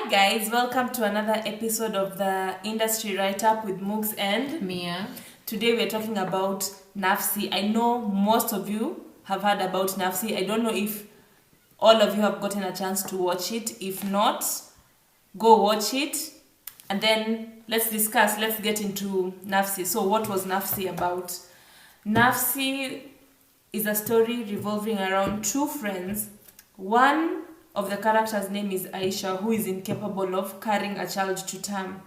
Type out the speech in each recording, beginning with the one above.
Hi guys, welcome to another episode of the Industry Write-Up with Mooks and Mia. Today we're talking about NAFSI. I know most of you have heard about NAFSI. I don't know if all of you have gotten a chance to watch it. If not, go watch it and then let's get into NAFSI. So what was NAFSI about? NAFSI is a story revolving around two friends. One of the characters' name is Aisha, who is incapable of carrying a child to term.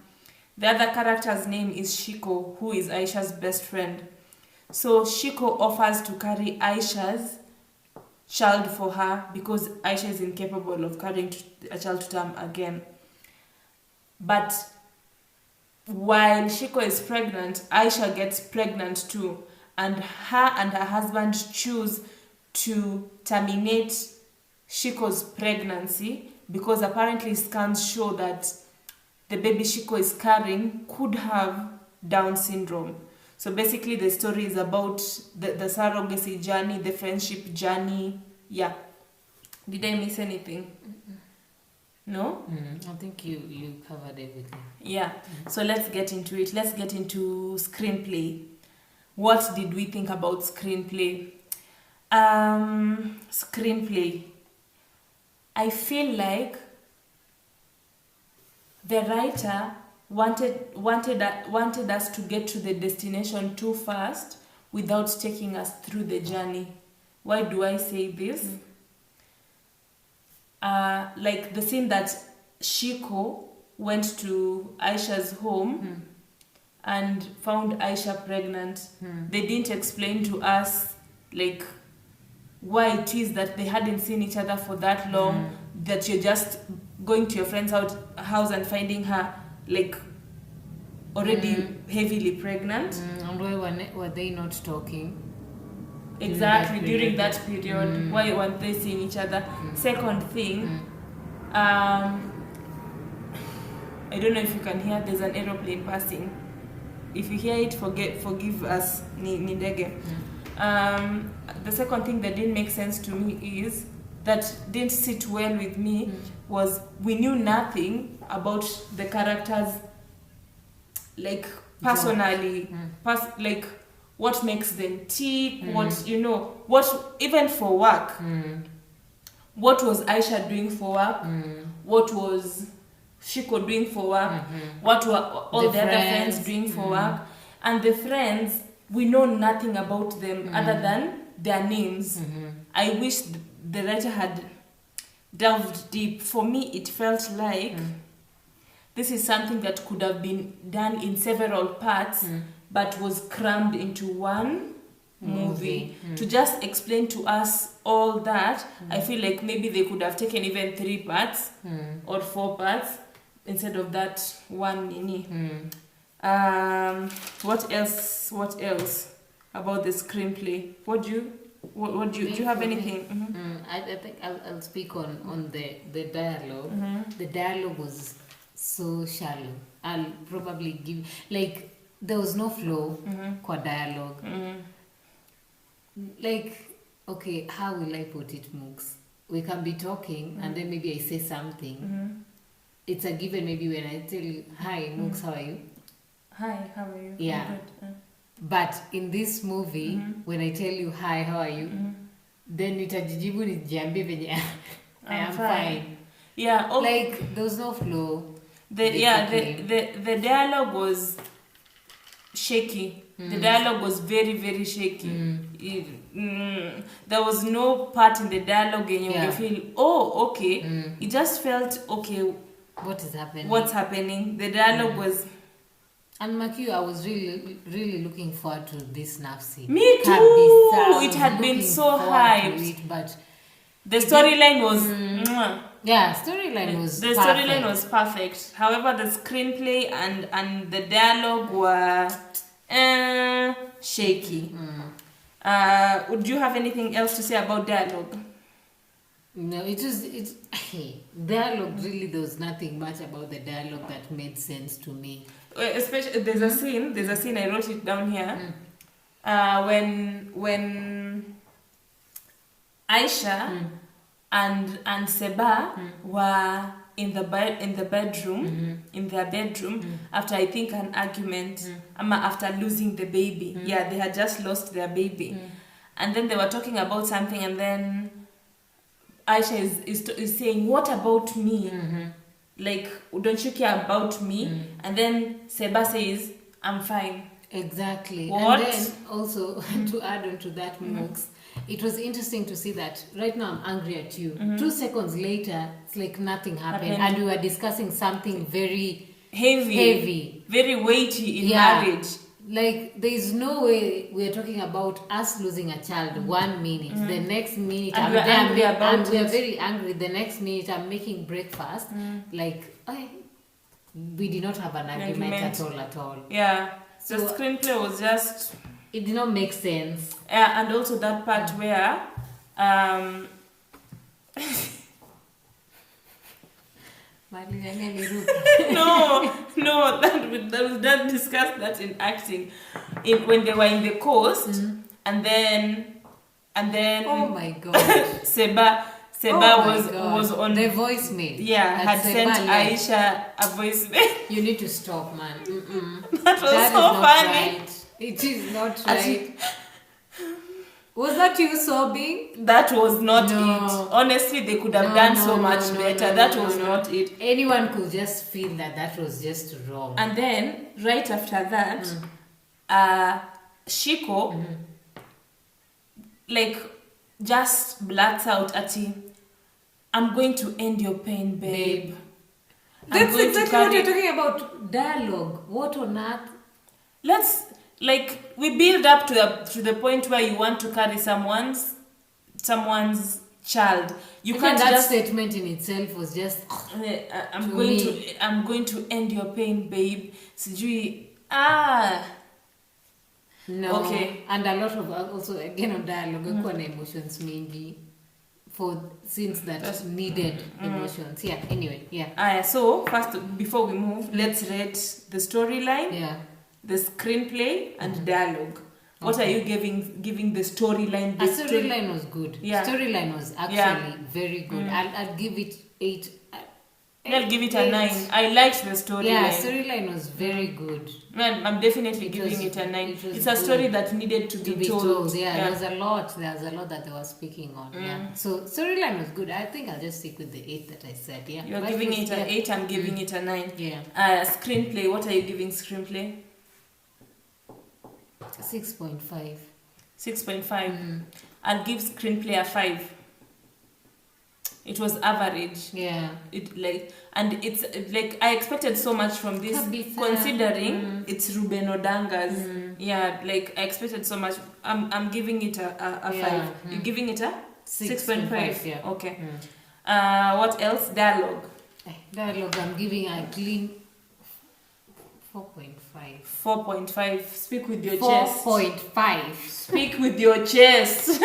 The other character's name is Shiko, who is Aisha's best friend. So Shiko offers to carry Aisha's child for her because Aisha is incapable of carrying a child to term again. But while Shiko is pregnant, Aisha gets pregnant too, and her husband choose to terminate Shiko's pregnancy because apparently scans show that the baby Shiko is carrying could have Down syndrome. So basically the story is about the surrogacy journey, the friendship journey. Yeah. Did I miss anything? No? I think you covered everything. Yeah. So let's get into it. Let's get into Screenplay. What did we think about Screenplay? Screenplay. I feel like the writer wanted us to get to the destination too fast without taking us through the journey. Why do I say this? Like the scene that Shiko went to Aisha's home and found Aisha pregnant. They didn't explain to us like why it is that they hadn't seen each other for that long, that you're just going to your friend's house and finding her like already heavily pregnant. And why were they not talking? Exactly, during that period. Why weren't they seeing each other? Second thing, I don't know if you can hear, there's an aeroplane passing. If you hear it, forgive us, ni ndege. The second thing that didn't make sense to me is that didn't sit well with me was we knew nothing about the characters, like personally, like what makes them tick, what even for work. What was Aisha doing for work? What was Shiko doing for work? What were all the other friends doing for work? And the friends, we know nothing about them other than their names. I wish the writer had delved deep. For me, it felt like this is something that could have been done in several parts, but was crammed into one movie. To just explain to us all that, I feel like maybe they could have taken even 3 parts or 4 parts instead of that one mini. What else about the screenplay? Do you have anything? I think I'll speak on the dialogue. The dialogue was so shallow. I'll probably give, like, there was no flow kwa dialogue. Like, okay, how will I put it, Mooks? We can be talking and then maybe I say something. It's a given maybe when I tell you, hi, Mooks, how are you? Hi, how are you? Yeah. Good. But in this movie, when I tell you, hi, how are you? Then nitajijibu nijiambie venye I am fine. Yeah. Like, there was no flow. The dialogue was shaky. The dialogue was very, very shaky. There was no part in the dialogue and you feel, oh, okay. It just felt, okay, what is happening? What's happening? The dialogue was... And Makiu, I was really, really looking forward to this NAFSI. Me too! It had been so hyped. But the storyline was... storyline was the storyline was perfect. However, the screenplay and the dialogue were shaky. Would you have anything else to say about dialogue? No, it's dialogue, really, there was nothing much about the dialogue that made sense to me. Especially, there's a scene, I wrote it down here, when Aisha and Seba were in the bedroom, in their bedroom, after I think an argument, after losing the baby. Yeah, they had just lost their baby. And then they were talking about something, and then Aisha is saying, what about me? Like, don't you care about me? And then Seba says, I'm fine. Exactly. What? And then also, to add on to that, Mooks, it was interesting to see that right now I'm angry at you. 2 seconds later, it's like nothing happened. And we were discussing something very heavy. Very weighty in marriage. Like, there is no way we're talking about us losing a child 1 minute. The next minute, and we're angry about it. We are very angry. The next minute, I'm making breakfast. Like, we did not have an argument at all. Yeah. So the screenplay was just... It did not make sense. Yeah, and also that part where... no, that discussed that in acting, when they were in the coast, and then oh my god, Seba was on the voicemail. Yeah, had sent Aisha a voicemail. You need to stop, man. That was so funny. Right. It is not right. Was that you sobbing? That was not it. Honestly, they could have done so much better. That was not it. Anyone could just feel that was just wrong. And then, right after that, Shiko, like, just blats out at him, I'm going to end your pain, babe. That's exactly what you're talking about. Dialogue. What on earth? Let's... Like, we build up to the point where you want to carry someone's child. You can't that just... statement in itself was just... I'm going to end your pain, babe. Sijui... No. Okay. And a lot of... Also, again, on dialogue, emotions maybe for scenes that needed emotions. Yeah, anyway, yeah. So, first, before we move, let's rate the storyline. Yeah. The screenplay and dialogue. What are you giving the storyline? The storyline was good. Yeah. Storyline was actually very good. I'll give it 8. I'll give it a 9. I liked the storyline. Yeah, storyline was very good. I'm definitely giving it a 9. It's a story that needed to be told. Yeah, there's a lot that they were speaking on. Yeah. So storyline was good. I think I'll just stick with the 8 that I said. Yeah. You're giving it an 8. I'm giving it a 9. Yeah. Screenplay. What are you giving screenplay? 6.5. 6.5. I'll give screenplay a 5. It was average. Yeah. It's like I expected so much from this, considering it's Ruben Odanga's. Yeah, like I expected so much. I'm giving it a 5. You're giving it a 6.5. Yeah. Okay. What else? Dialogue. Dialogue. I'm giving a clean 4.5. 4.5. Speak with your chest. 4.5. Speak with your chest.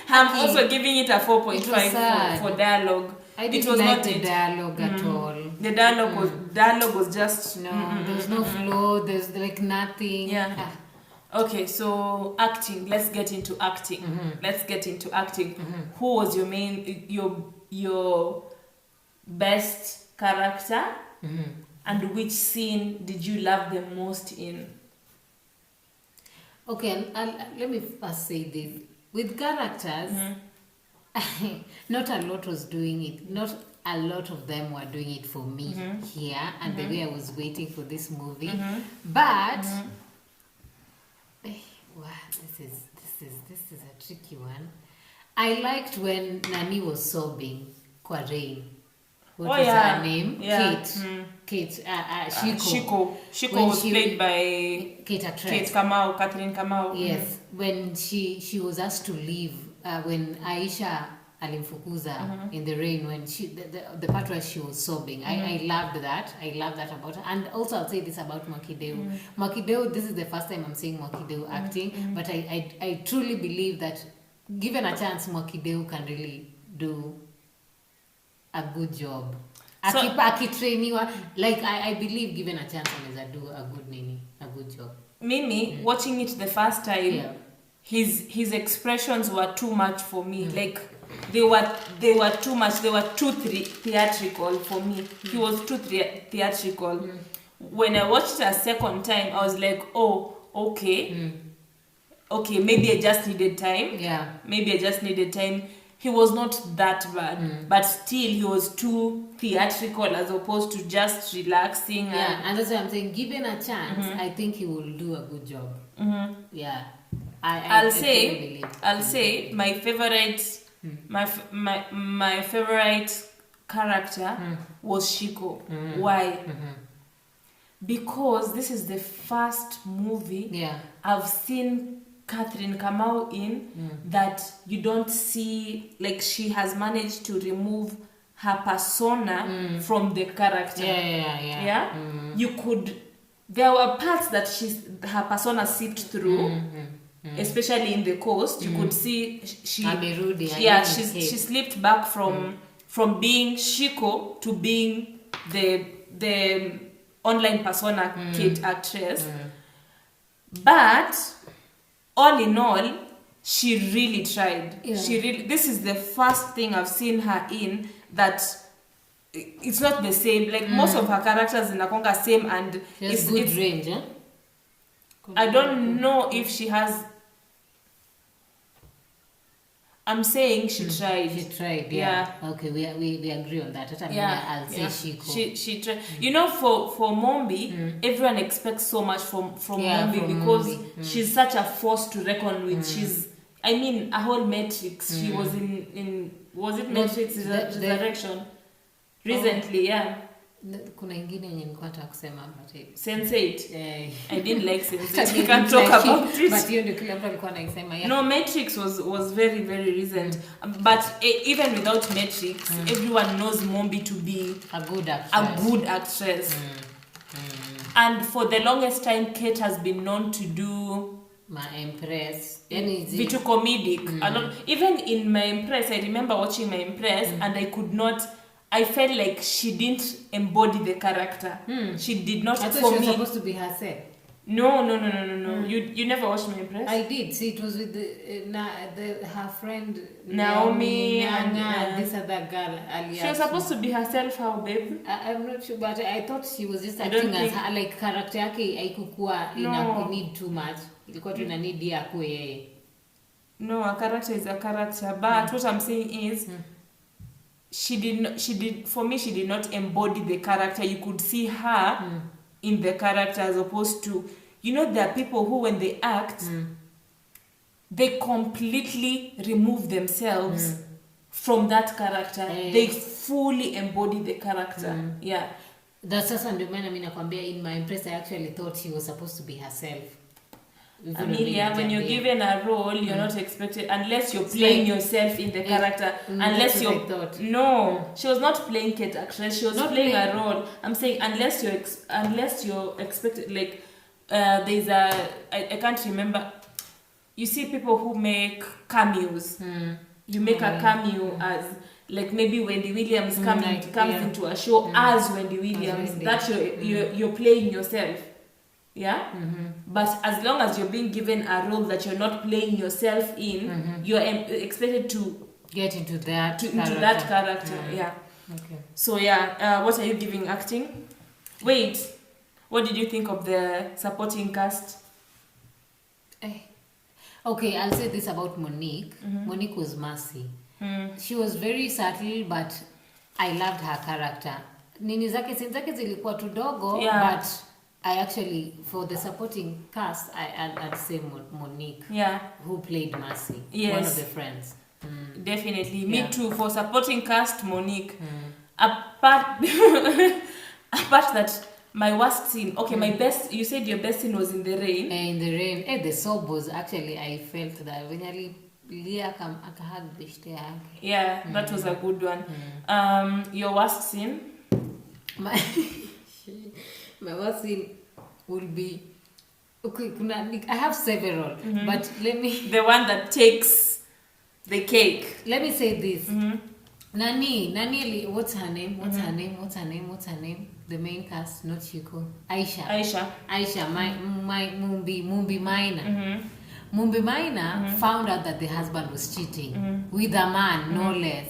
I'm also giving it a 4.5 for dialogue. I didn't like the dialogue at all. The dialogue was just... No, there's no flow. There's like nothing. Yeah. Okay, so acting. Let's get into acting. Who was your best character? And which scene did you love the most in? Okay, let me first say this. With characters, not a lot was doing it. Not a lot of them were doing it for me here, and the way I was waiting for this movie. But wow, this is a tricky one. I liked when Nani was sobbing, kwa rain. What was her name? Yeah. Kate. Shiko. Shiko was played by Catherine Kamau. Yes. When she was asked to leave, when Aisha alimfukuza in the rain, when the part where she was sobbing, I loved that. I love that about her. And also I'll say this about Mwakideu. Mwakideu, this is the first time I'm seeing Mwakideu acting, but I truly believe that given a chance, Mwakideu can really do a good job. Akitrainiwa, like I believe given a chance anaweza do a good job. Mimi watching it the first time, his expressions were too much for me. Like they were too much. They were too theatrical for me. He was too theatrical. When I watched it a second time, I was like, oh, okay. Okay, maybe I just needed time. Yeah. Maybe I just needed time. He was not that bad, but still he was too theatrical as opposed to just relaxing. Yeah, and that's what I'm saying. Given a chance, I think he will do a good job. Yeah. I'll say my favorite my favorite character was Shiko. Why? Because this is the first movie I've seen Catherine Kamau in that you don't see, like, she has managed to remove her persona from the character. Yeah. You could, there were parts that her persona seeped through. Especially in the coast, you could see she slipped back from being Shiko to being the online persona Kate actress. But all in all, she really tried. This is the first thing I've seen her in that it's not the same. Like most of her characters in Nakonga same, and it's good range. I don't know if she has. I'm saying she tried. She tried, yeah. Okay, we agree on that. I'll say Shiko. She tried. You know, for Mombi, everyone expects so much from Mombi because she's such a force to reckon with. She's, I mean, a whole Matrix. She was in was it Matrix Resurrection? Recently, kuna ingine yenye nilikuwa nataka kusema Sense8. I didn't like Sense8. We can't talk about it. But hiyo ndio kile mtu alikuwa anasema. No, Matrix was very, very recent. But even without Matrix, everyone knows Mombi to be a good actress. And for the longest time, Kate has been known to do My Empress. Vitu comedic. Even in My Empress, I remember watching My Empress and I felt like she didn't embody the character. She did not. I thought she was supposed to be herself. No. You never watched My Empress? I did. See, it was with her friend Naomi and this other girl. She was supposed to be herself, how, babe? I'm not sure, but I thought she was just acting as her, like character yake haikukuwa need too much. Ilikuwa tu ina need ya kuwe yeye. No, a character is a character. But what I'm saying is, she did not embody the character. You could see her in the character as opposed to, you know, there are people who when they act, they completely remove themselves from that character. They fully embody the character. Yeah. That's just ndio maana mimi nakwambia in My Empress I actually thought she was supposed to be herself. I mean, when you're given a role, you're not expected, unless you're playing yourself in the character. Unless she was not playing Kate actress. She was playing a role. I'm saying unless you're expected, like there's I can't remember. You see people who make cameos. You make a cameo as, like, maybe Wendy Williams comes into a show as Wendy Williams. That's you're playing yourself. Yeah? But as long as you're being given a role that you're not playing yourself in, you're expected to get into that character. Yeah. Okay. So what are you giving acting? Wait, what did you think of the supporting cast? Okay, I'll say this about Monique. Monique was Mercy. She was very subtle, but I loved her character. Nini zake zilikuwa tudogo, but I actually, for the supporting cast, I'd say Monique, who played Mercy, one of the friends. Definitely, me too. For supporting cast, Monique. Apart that, my worst scene. Okay, my best. You said your best scene was in the rain. In the rain, the sob was actually. I felt that when Lia akahag bishte yake. Yeah, that was a good one. Your worst scene. My worst scene will be, okay, I have several, but let me... The one that takes the cake. Let me say this. Nani, what's her name? The main cast, not Shiko. Aisha, my Mumbi Minor. Mumbi Maina found out that the husband was cheating with a man, no less.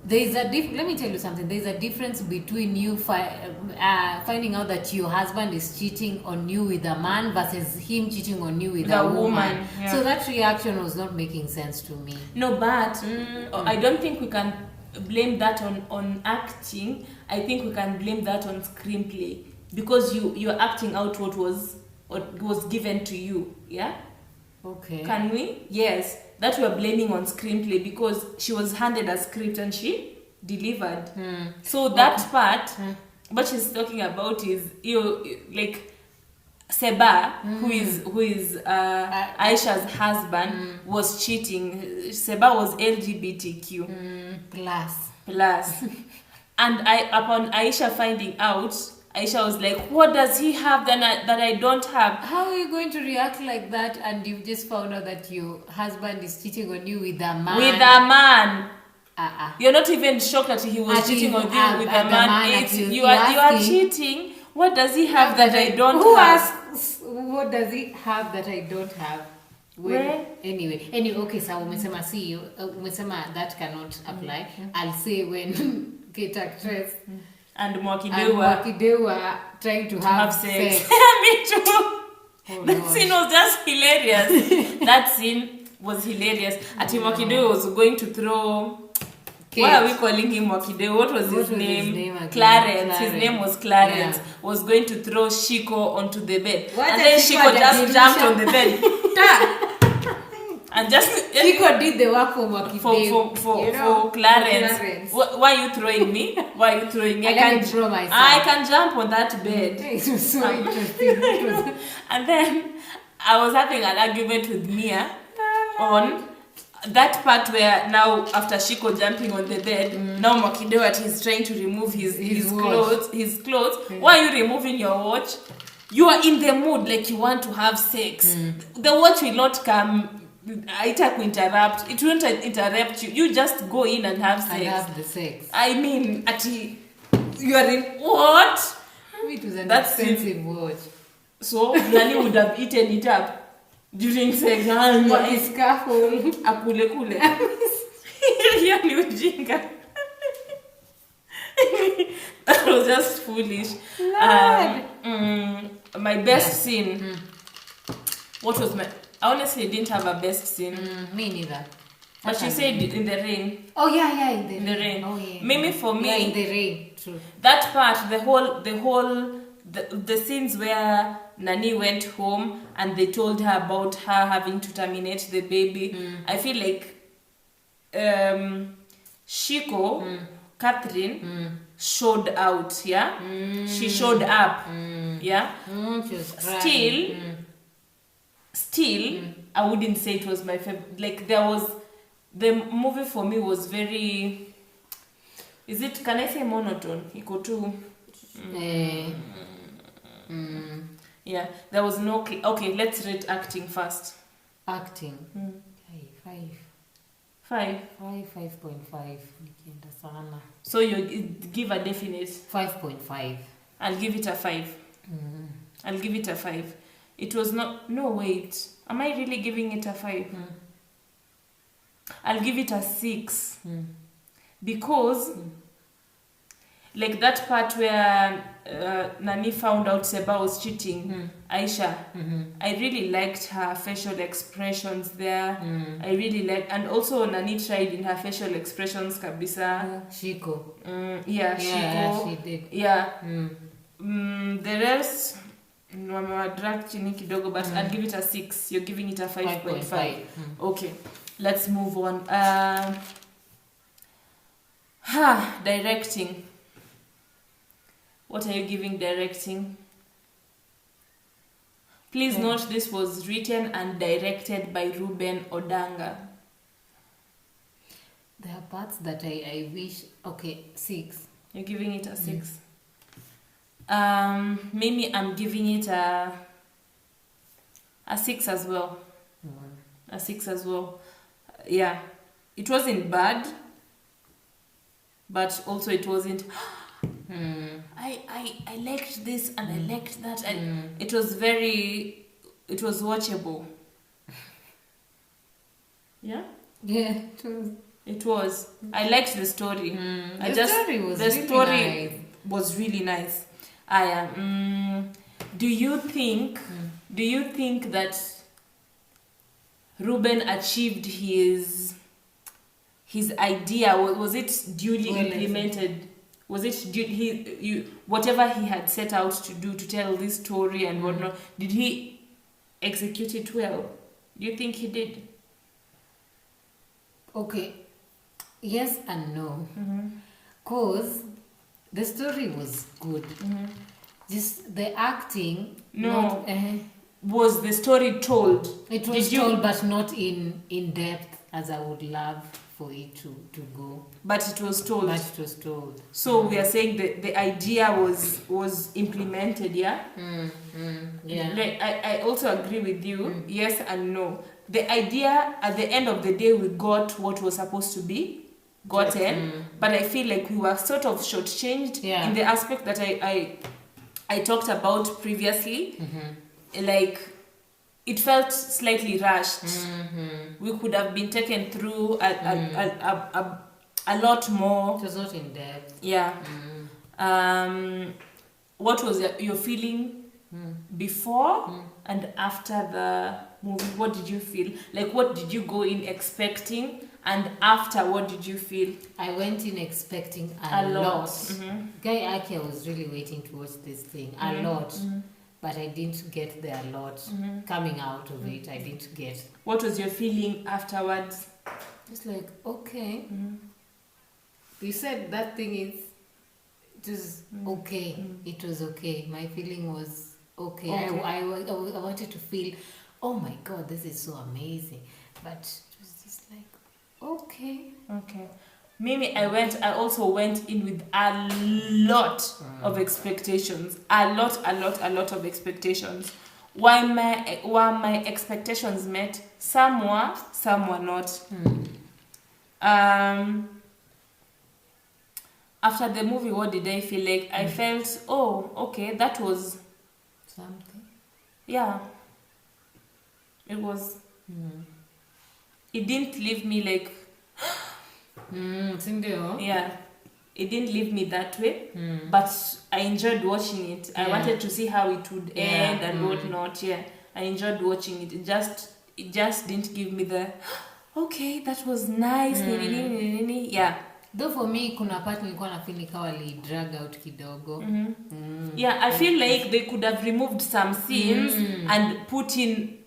There is a let me tell you something. There is a difference between you finding out that your husband is cheating on you with a man versus him cheating on you with a woman. Yeah. So that reaction was not making sense to me. No, but I don't think we can blame that on acting. I think we can blame that on screenplay, because you're acting out what was given to you. Yeah. Okay. Can we? Yes. That we are blaming on screenplay, because she was handed a script and she delivered. So that part, what she's talking about is like Seba, who is Aisha's husband, was cheating. Seba was LGBTQ plus, and upon Aisha finding out, Aisha was like, what does he have that I don't have? How are you going to react like that and you've just found out that your husband is cheating on you with a man? With a man. You're not even shocked that he was cheating on you with a man. You are cheating. What does he have that I don't have? Who asks, what does he have that I don't have? Well, anyway, okay, so umesema that cannot apply. I'll say when Kate actress and Mwakideu were trying to have sex. Me too. Oh, that scene was just hilarious. That scene was hilarious. Ati Mwakideu was going to throw... Kate. Why are we calling him Mwakideu? What was his name? Clarence. His name was Clarence. Yeah. Was going to throw Shiko onto the bed. And then Shiko just jumped on the bed. And just Shiko did the work for Mwakideu. For Clarence. Why are you throwing me? Why are you throwing me? I can throw myself. I can jump on that bed. It was so interesting. And then I was having an argument with Mia on that part where now after Shiko jumping on the bed, now Mwakideu is trying to remove his clothes. Why are you removing your watch? You are in the mood, like you want to have sex. The watch will not come. It won't interrupt you. You just go in and have sex. And have the sex. I mean, you are in what? It was an expensive watch. So Nani would have eaten it up during sex. What is careful? Akule kule. Hiyo ni ujinga. That was just foolish. My best scene. What was my... I honestly didn't have a best scene. Me neither. But she said in the rain. Oh yeah, in the rain. Oh yeah. Maybe for me, yeah, in the rain. True. That part, the scenes where Nani went home and they told her about her having to terminate the baby. I feel like Shiko, Catherine, showed out. Yeah, she showed up. Yeah, Still, I wouldn't say it was my favorite. Like the movie for me was very... can I say monotone? Iko too... Yeah, there was no... Okay, let's rate acting first. Acting? 5. 5.5. So you give a definite... 5.5. I'll give it a 5. I'll give it a 5. It was not... No, wait. Am I really giving it a 5? I'll give it a 6. Because... Like that part where Nani found out Seba was cheating, Aisha, I really liked her facial expressions there. I really liked... And also Nani tried in her facial expressions, kabisa. Shiko. Yeah, Shiko. She did. Yeah. The rest... drag chini kidogo, but I'll give it a 6. You're giving it a 5.5. Okay, let's move on. Directing. What are you giving directing? Please note this was written and directed by Ruben Odanga. There are parts that I wish... Okay, 6. You're giving it a 6. Maybe I'm giving it a 6 as well. A 6 as well. Yeah. It wasn't bad, but also it wasn't... I liked this and I liked that, and it was watchable. Yeah? Yeah, it was. It was. I liked the story. Story was the really story nice. was really nice. I am. Do you think that Ruben achieved his idea? Was it duly Well, implemented? Was it whatever he had set out to do, to tell this story and whatnot? Did he execute it well? Do you think he did? Okay, yes and no. Cause the story was good. Just the acting. No. Was the story told? It was told, but not in depth as I would love for it to go. But it was told. So we are saying that the idea was implemented, yeah? Yeah. Like, I also agree with you, yes and no. The idea, at the end of the day, we got what was supposed to be gotten, but I feel like we were sort of shortchanged in the aspect that I talked about previously. Like, it felt slightly rushed. We could have been taken through a lot more. It was not in depth. Yeah. What was your feeling before and after the movie? What did you feel? Like, what did you go in expecting? And after, what did you feel? I went in expecting a lot. Guy Aki, I was really waiting to watch this thing. A lot. But I didn't get there a lot. Coming out of it, I didn't get. What was your feeling afterwards? It's like, okay. You said that thing is, it was okay. It was okay. My feeling was okay. I wanted to feel, oh my God, this is so amazing. But it was just like, okay. Okay. Maybe I also went in with a lot of expectations. A lot of expectations. While my expectations met, some were not. After the movie, what did I feel like? I felt, oh, okay, that was something. Yeah. It was. It didn't leave me like. Yeah, it didn't leave me that way, but I enjoyed watching it. I wanted to see how it would end and whatnot. Yeah, I enjoyed watching it. It just didn't give me the okay, that was nice. Yeah. Though for me, kuna part nilikuwa na feel nikawa li drag out kidogo. Yeah, I feel like they could have removed some scenes and put in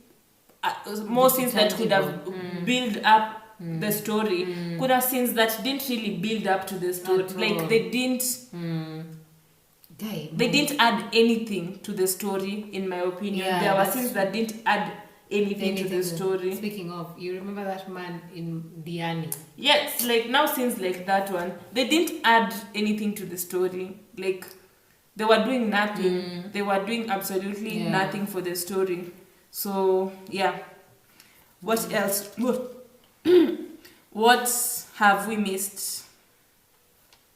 more scenes that could have built up the story. Could have scenes that didn't really build up to the story. Like they didn't add anything to the story, in my opinion. Yeah, there were scenes that didn't add anything to the story. Speaking of, you remember that man in Diani? Yes, like now scenes like that one, they didn't add anything to the story. Like they were doing nothing. They were doing absolutely nothing for the story. So yeah. What else? What have we missed?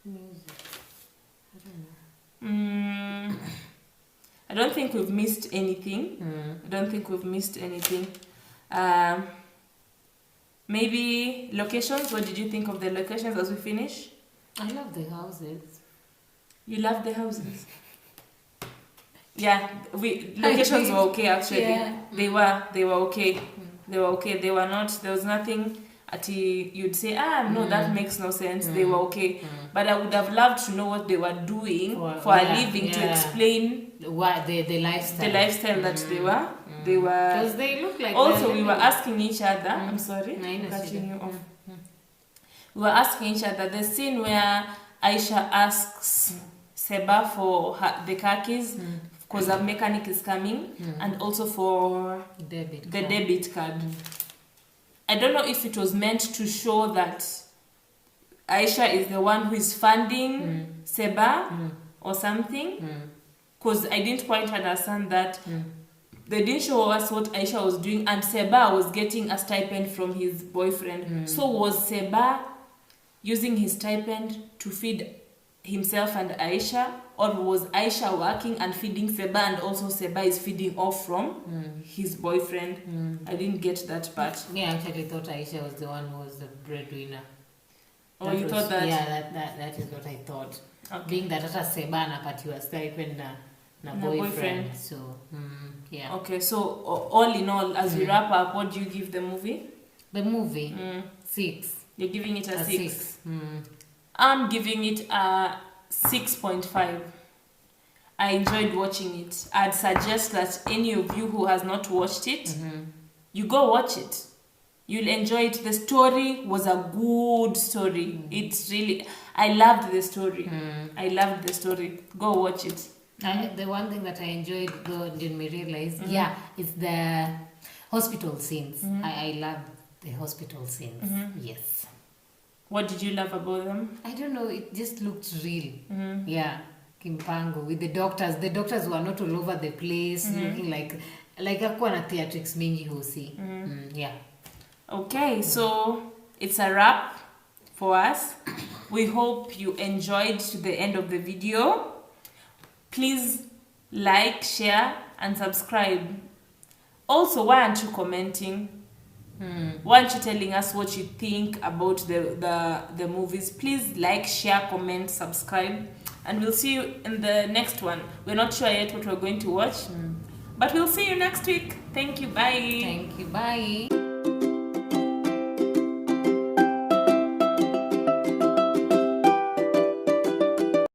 Music. I don't think we've missed anything. Maybe locations. What did you think of the locations as we finish? I love the houses. You love the houses? Yeah, locations were okay actually. Yeah. They were okay. They were okay. They were not. There was nothing you'd say, no, that makes no sense. They were okay. But I would have loved to know what they were doing for a living to explain what the lifestyle. The lifestyle that they were. They were. Because they look like. Also, we were asking each other. I'm sorry, cutting you off. We were asking each other the scene where Aisha asks Seba for the car keys because a mechanic is coming, and also for the debit card. I don't know if it was meant to show that Aisha is the one who is funding Seba or something, because I didn't quite understand that. They didn't show us what Aisha was doing, and Seba was getting a stipend from his boyfriend. So was Seba using his stipend to feed himself and Aisha, or was Aisha working and feeding Seba, and also Seba is feeding off from his boyfriend? I didn't get that part. Me, I actually thought Aisha was the one who was the breadwinner. Oh, you thought that? Yeah, that is what I thought. Okay. Being that hata Seba anapatiwa stipend na boyfriend. So, yeah. Okay, so all in all, as we wrap up, what do you give the movie? The movie, 6. You're giving it a 6. 6. I'm giving it a 6.5. I enjoyed watching it. I'd suggest that any of you who has not watched it, you go watch it. You'll enjoy it. The story was a good story. It's really, I loved the story. I loved the story. Go watch it. The one thing that I enjoyed, though, didn't me realize, is the hospital scenes. I loved the hospital scenes. Yes. What did you love about them? I don't know, it just looked real. Yeah, Kimpango with the doctors. The doctors were not all over the place, looking like hakuwa na theatrics mingi husi. Yeah. Okay, so it's a wrap for us. We hope you enjoyed to the end of the video. Please like, share, and subscribe. Also, why aren't you commenting? Why aren't you telling us what you think about the movies? Please like, share, comment, subscribe, and we'll see you in the next one. We're not sure yet what we're going to watch, but we'll see you next week. Thank you. Bye. Thank you. Bye.